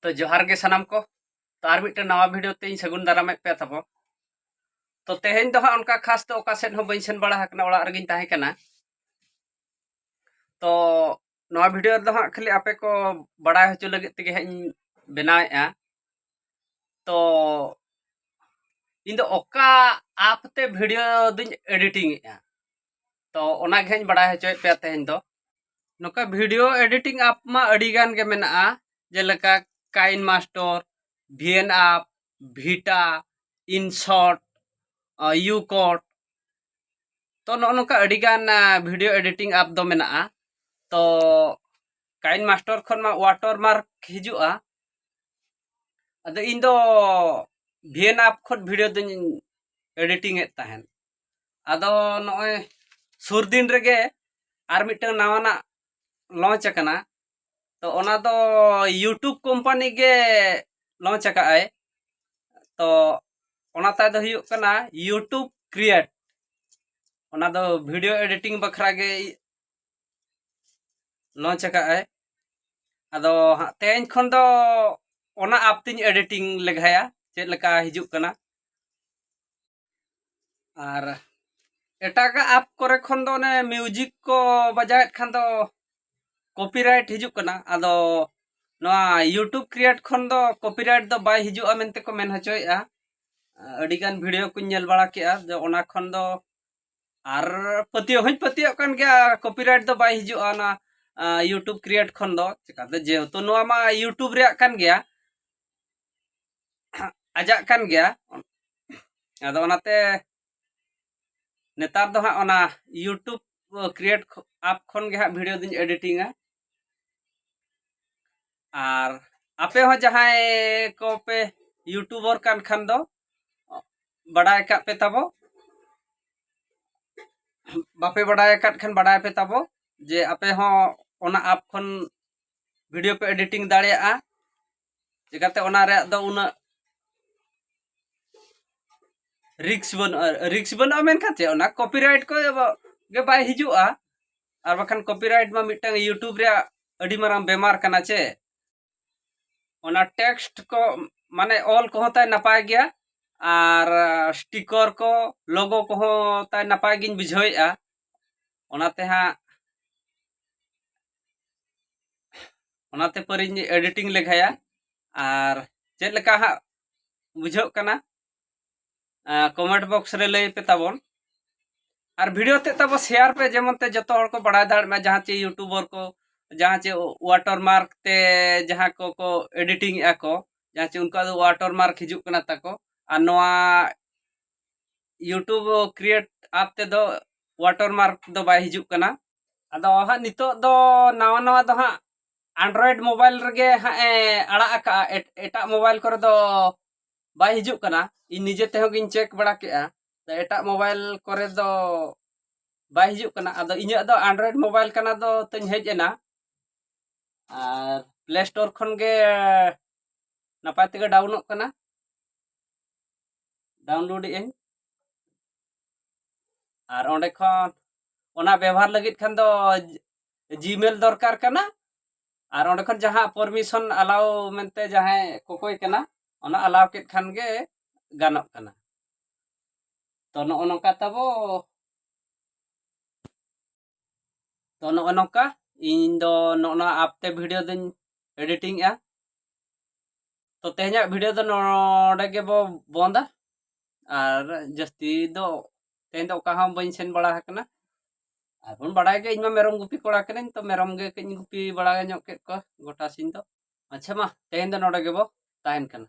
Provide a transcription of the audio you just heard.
तो जोहार के सनाम को तो आर मिट्टे नवा वीडियो ते सगुन दारामे पे तबो तो तेहेन दो उनका खास तो ओका सेट हो बइन सेन बड़ा हकना ओड़ा रगिन ताहे कना तो नवा वीडियो दो खाली आपे को बड़ा हचो लगे तेगे हइन बनाएआ तो इन दो ओका आप ते वीडियो दिन एडिटिंग ए तो ओना घेन बड़ा हचो पे तेहेन दो नोका वीडियो एडिटिंग आप मा अडिगान के मेना जेलका काइन मास्टर वीएन आप वीटा इनशॉट यूकोट तो नोका अडिगान वीडियो एडिटिंग आप दो मेना तो काइन मास्टर खन मा वाटर मार्क हिजुआ अद इन दो वीएन आप खन वीडियो दिन एडिटिंग एत ताहेन अदो नोय सुर दिन रेगे आर मिटन नावाना लॉन्च करना तो ओना दो यूट्यूब कंपनी के लॉन्च का आए तो ओना ता दो हुयुग कना यूट्यूब क्रिएट ओना दो वीडियो एडिटिंग बखरा के लॉन्च का आए अदो तेन खन दो ओना आप तिन एडिटिंग लेगाया चेद लका हिजुग कना आर एटागा आप करे खन दो ने म्यूजिक को बजाएत खान दो कॉपीराइट हिजुग कना अदो नवा यूट्यूब क्रिएट खन दो कॉपीराइट दो बाय हिजुआ मेनते को मेन हचोया अडिगान वीडियो को नेल बड़ा केआ जो ओना खन दो आर पतियो हज पतियो कन गया कॉपीराइट दो बाय हिजुआ ना यूट्यूब क्रिएट खन दो चिकाते जेहेतु नवा मा यूट्यूब रे कन गया आजा कन गया अदो ओनाते नेतार दो हा ओना यूट्यूब क्रिएट आप खन गे हा वीडियो दिन एडिटिंग आर आपे हो जहां को पे यूट्यूबर कान खान दो बड़ाय का पे तबो बापे बड़ाय काट खान बड़ाय पे तबो जे आपे हो ओना आप खन वीडियो पे एडिटिंग दाड़िया चिकाते ओना रे दो उना रिक्स बन मेन खाते ओना कॉपीराइट को गे बाय हिजुआ आर बखान कॉपीराइट मा मिटन यूट्यूब रे अडी माराम बेमार कना चे ओना टेक्स्ट को माने ऑल को होता नपाय गया आर स्टिकर को लोगो को होता नपाय गिन बुझोया ओनाते हा ओनाते परिन एडिटिंग लेखाया आर चेद लका हा बुझो कना कमेंट बॉक्स रे लay पे ताबन और वीडियो ते तब शेयर पे जेमन ते जतो हर को बड़ा दाड़ में जहां चे यूट्यूबर को जहां चे वाटर मार्क ते जहां को एडिटिंग को जहां चे उनका वाटर मार्क हिजुक कना ताको और नवा यूट्यूब क्रिएट आप ते दो वाटर मार्क दो बाय हिजुक कना अदो हा नितो दो नवा नवा दो हा एंड्रॉइड मोबाइल रगे हा अड़ा का एटा मोबाइल करे दो बाय हिजुक कना इन निजे ते होगिन चेक बड़ा केआ तो एटा मोबाइल करे दो बाय हिजुक कना अदो इᱧᱟ दो एंड्रॉइड मोबाइल कना दो तኝ हेज एना और प्ले स्टोर खन गे नपाय तेगे डाउनलोड कना डाउनलोड इन और ओंडे खन ओना व्यवहार लगित खन दो जीमेल दरकार कना और ओंडे खन जहां परमिशन अलाउ मेनते जहां कोकोय कना ओना अलाउ के खन गे गानोक कना तो नो नोका तबो तो नो नोका इन दो नोना आपते वीडियो दिन एडिटिंग तो तेहना वीडियो दो नोडे गे बो बंदा और जस्ती दो तेन दो कहां बइन सेन बड़ा हकना आबन बड़ा गे इनमा मेरम गुपी कोड़ा करेन तो मेरम गे कइन गुपी बड़ा गे ñok के को गोटा सिन दो अच्छा मा तेन दो नोडे गे बो तायन कना।